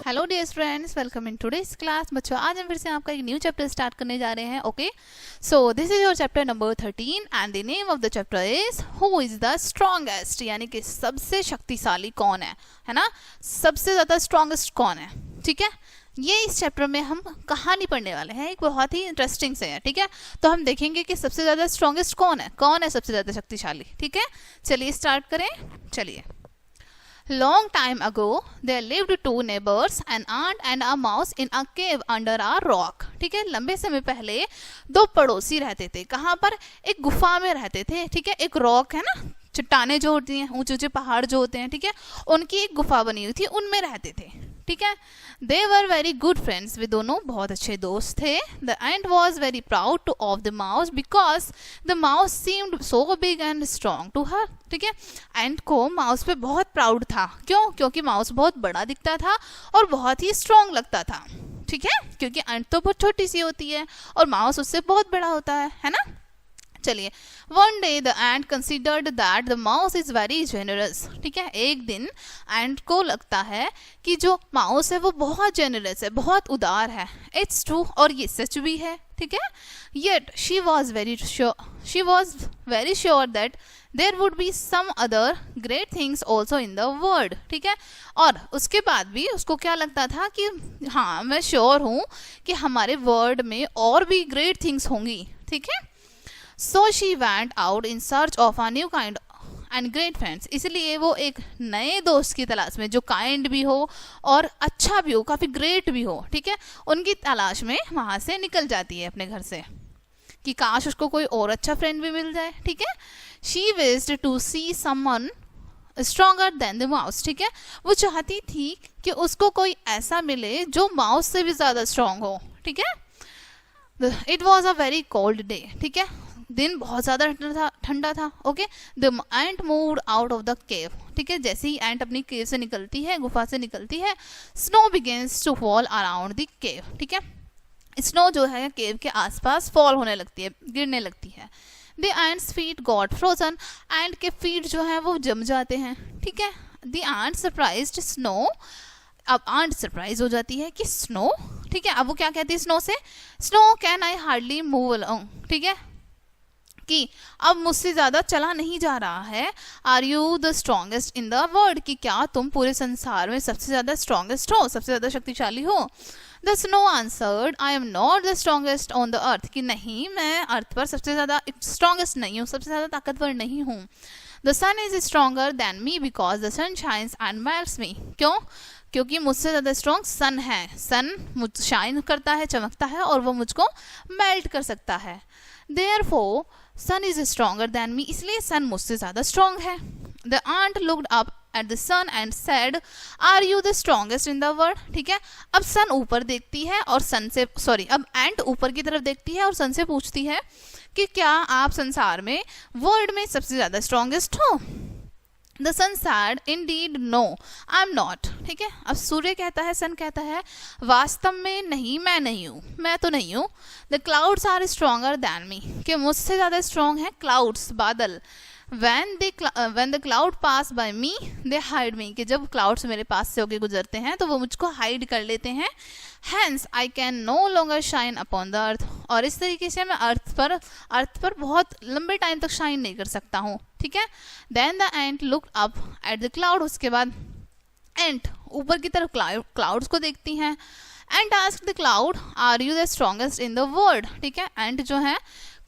Hello dear friends, welcome in today's class. बच्चों, आज हम फिर से आपका एक न्यू चैप्टर स्टार्ट करने जा रहे हैं। Okay, so this is your chapter number 13 and the name of the chapter is who is the strongest, यानी कि सबसे शक्तिशाली कौन है ना, सबसे ज़्यादा स्ट्रॉन्गेस्ट कौन है। ठीक है, ये इस चैप्टर में हम कहानी पढ़ने वाले हैं, एक बहुत ही इंटरेस्टिंग से है। ठीक है, तो हम देखेंगे कि सबसे ज़्यादा स्ट्रॉन्गेस्ट कौन है सबसे ज़्यादा शक्तिशाली। ठीक है, चलिए स्टार्ट करें। चलिए। Long time ago, there lived two neighbors, an ant and a mouse, in a cave under a rock. ठीक है, लंबे समय पहले दो पड़ोसी रहते थे। कहाँ पर? एक गुफा में रहते थे। ठीक है, एक रॉक है ना, चट्टाने जो होती हैं, ऊंचे ऊंचे पहाड़ जो होते हैं, ठीक है, उनकी एक गुफा बनी हुई थी, उनमें रहते थे। ठीक है, they were very good friends, वे दोनों बहुत अच्छे दोस्त थे। The ant was very proud to of the mouse because the mouse seemed so big and strong to her. ठीक है, एंट को माउस पे बहुत प्राउड था। क्यों? क्योंकि माउस बहुत बड़ा दिखता था और बहुत ही स्ट्रॉन्ग लगता था। ठीक है, क्योंकि एंट तो बहुत छोटी सी होती है और माउस उससे बहुत बड़ा होता है ना। चलिए, one day the ant considered that the mouse is very generous. ठीक है, एक दिन एंट को लगता है कि जो माउस है वो बहुत जेनरस है, बहुत उदार है। इट्स ट्रू, और ये सच भी है। ठीक है, yet she was very sure that there would be some other great things also in the world. ठीक है, और उसके बाद भी उसको क्या लगता था कि हाँ, मैं श्योर हूँ कि हमारे वर्ल्ड में और भी ग्रेट थिंग्स होंगी। ठीक है, So she went out in search of a new kind and great friends. इसलिए वो एक नए दोस्त की तलाश में जो काइंड भी हो और अच्छा भी हो, काफ़ी ग्रेट भी हो, ठीक है, उनकी तलाश में वहाँ से निकल जाती है अपने घर से कि काश उसको कोई और अच्छा फ्रेंड भी मिल जाए। ठीक है, she wished to see someone stronger than the mouse. ठीक है, वो चाहती थी कि उसको कोई ऐसा मिले जो माउस से भी ज़्यादा स्ट्रांग हो। ठीक है, It was a very cold day. ठीक है, दिन बहुत ज़्यादा ठंडा था। Okay, the ant moved out of the cave. ठीक है, जैसे ही एंट अपनी केव से निकलती है, गुफा से निकलती है, snow begins to fall around the cave. ठीक है, स्नो जो है केव के आसपास फॉल होने लगती है, गिरने लगती है। The ants feet got frozen, ant के फीट जो है वो जम जाते हैं। ठीक है, द एंट सरप्राइज्ड स्नो, अब आंट सरप्राइज हो जाती है कि स्नो, ठीक है, अब वो क्या कहती है स्नो से, snow can I hardly move along. ठीक है, कि अब मुझसे ज़्यादा चला नहीं जा रहा है। Are you the strongest in the world, कि क्या तुम पूरे संसार में सबसे ज़्यादा स्ट्रॉन्गेस्ट हो, सबसे ज़्यादा शक्तिशाली हो। The snow answered I am not the strongest on the earth, कि नहीं, मैं अर्थ पर सबसे ज़्यादा स्ट्रॉन्गेस्ट नहीं हूँ, सबसे ज़्यादा ताकतवर नहीं हूँ। The sun is stronger than me because the sun shines and melts me. क्यों? क्योंकि मुझसे ज़्यादा स्ट्रॉन्ग सन है, सन मुझ शाइन करता है, चमकता है, और वो मुझको मेल्ट कर सकता है। Therefore, sun is stronger than me, इसलिए सन मुझसे ज़्यादा स्ट्रॉन्ग है। The ant looked up at the sun and said, Are you the strongest in the world? ठीक है, अब सन ऊपर देखती है और अब एंट ऊपर की तरफ देखती है और सन से पूछती है कि क्या आप संसार में, वर्ल्ड में सबसे ज़्यादा स्ट्रॉन्गेस्ट हो। The sun said, Indeed, no, I'm not. ठीक है, अब सूर्य कहता है, सन कहता है, वास्तव में नहीं, मैं नहीं हूँ, मैं तो नहीं हूँ। The clouds are stronger than me, कि मुझसे ज़्यादा स्ट्रॉन्ग है क्लाउड्स, बादल। When the cloud pass by me, they hide me, कि जब क्लाउड्स मेरे पास से होके गुजरते हैं तो वो मुझको हाइड कर लेते हैं। Hence, I can no longer shine upon the earth, और इस तरीके से मैं अर्थ पर बहुत लंबे टाइम तक शाइन नहीं कर सकता हूँ। ठीक है, Then the ant looked up at the cloud, उसके बाद एंट ऊपर की तरफ क्लाउड्स को देखती हैं। एंट asked the cloud, Are you the strongest in the world? ठीक है, एंट जो है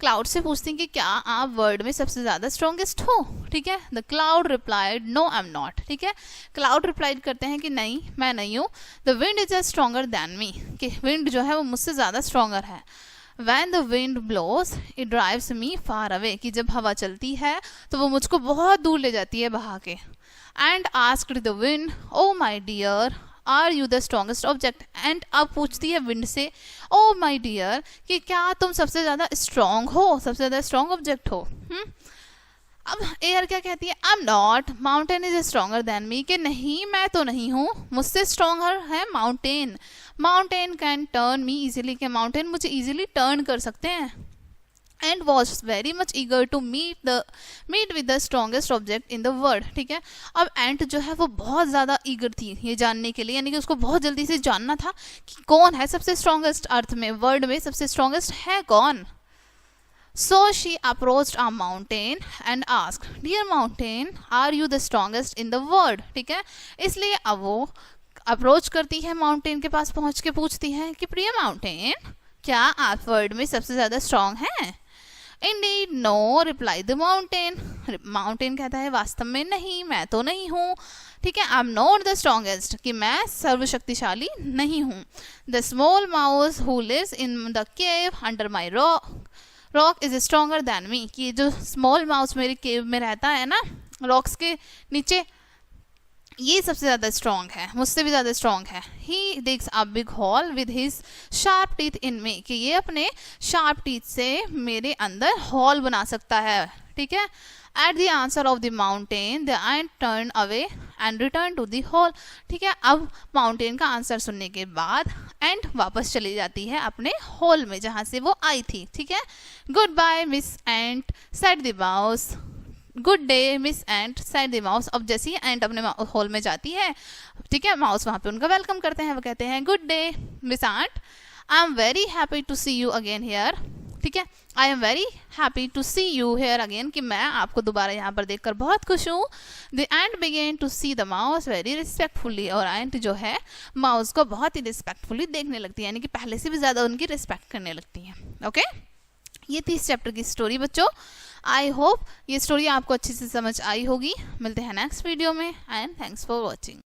क्लाउड से पूछती हैं कि क्या आप वर्ल्ड में सबसे ज़्यादा स्ट्रॉन्गेस्ट हो। ठीक है, the cloud replied, no I am not. ठीक है, क्लाउड रिप्लाइड करते हैं कि नहीं, मैं नहीं हूँ। The wind is stronger than me, कि विंड जो है वो मुझसे ज़्यादा स्ट्रॉन्गर है। When the wind blows it drives me far away, कि जब हवा चलती है तो वो मुझको बहुत दूर ले जाती है बहा के। And asked the wind, oh my dear, are you the strongest object. And अब पूछती है विंड से, ओ माई डियर, कि क्या तुम सबसे ज़्यादा स्ट्रॉन्ग हो, सबसे ज़्यादा स्ट्रॉन्ग ऑब्जेक्ट हो। अब एयर क्या कहती है, I am not, mountain is stronger than me, कि नहीं, मैं तो नहीं हूँ, मुझसे स्ट्रॉन्गर है mountain. Mountain can turn me easily, के माउंटेन मुझे इजीली टर्न कर सकते हैं। And was very much eager to meet with the strongest object in the world. ठीक है, अब एंट जो है वो बहुत ज़्यादा ईगर थी ये जानने के लिए, यानी कि उसको बहुत जल्दी से जानना था कि कौन है सबसे स्ट्रॉन्गेस्ट, अर्थ में वर्ल्ड में सबसे स्ट्रॉन्गेस्ट है कौन। So she approached a mountain and asked, dear mountain are you the strongest in the world. ठीक है, इसलिए अब वो अप्रोच करती है, माउंटेन के पास पहुंच के पूछती है कि प्रिय माउंटेन, क्या आप वर्ल्ड में सबसे ज़्यादा स्ट्रॉन्ग हैं। Indeed no, replied the mountain. Mountain कहता है वास्तव में नहीं, मैं तो नहीं हूँ। ठीक है, I am not the strongest, कि मैं सर्वशक्तिशाली नहीं हूँ। The small mouse who lives in the cave under my rock is stronger than me, कि जो स्मॉल माउस मेरे केव में रहता है ना, रॉक्स के नीचे, ये सबसे ज़्यादा स्ट्रॉन्ग है, मुझसे भी ज़्यादा स्ट्रॉन्ग है। He digs a big hole with his sharp teeth in me, कि ये अपने शार्प टीथ से मेरे अंदर हॉल बना सकता है। ठीक है, at the answer of the mountain the ant turn away and return to the hall. ठीक है, अब माउंटेन का आंसर सुनने के बाद एंट वापस चली जाती है अपने हॉल में जहाँ से वो आई थी। ठीक है, good bye miss ant said the mouse, good day miss ant said the mouse. अब जैसे ही एंट अपने हॉल में जाती है, ठीक है, माउस वहाँ पे उनका वेलकम करते हैं, वो कहते हैं good day miss ant, I am very happy to see you again here. ठीक है, I am very happy to see you here again, कि मैं आपको दोबारा यहाँ पर देखकर बहुत खुश हूँ। The ant began to see the mouse very respectfully, और एंट जो है माउस को बहुत ही रिस्पेक्टफुली देखने लगती है, यानी कि पहले से भी ज़्यादा उनकी रिस्पेक्ट करने लगती है। ओके, ये थी इस चैप्टर की स्टोरी बच्चों। आई होप ये स्टोरी आपको अच्छे से समझ आई होगी। मिलते हैं नेक्स्ट वीडियो में, एंड थैंक्स फॉर वॉचिंग।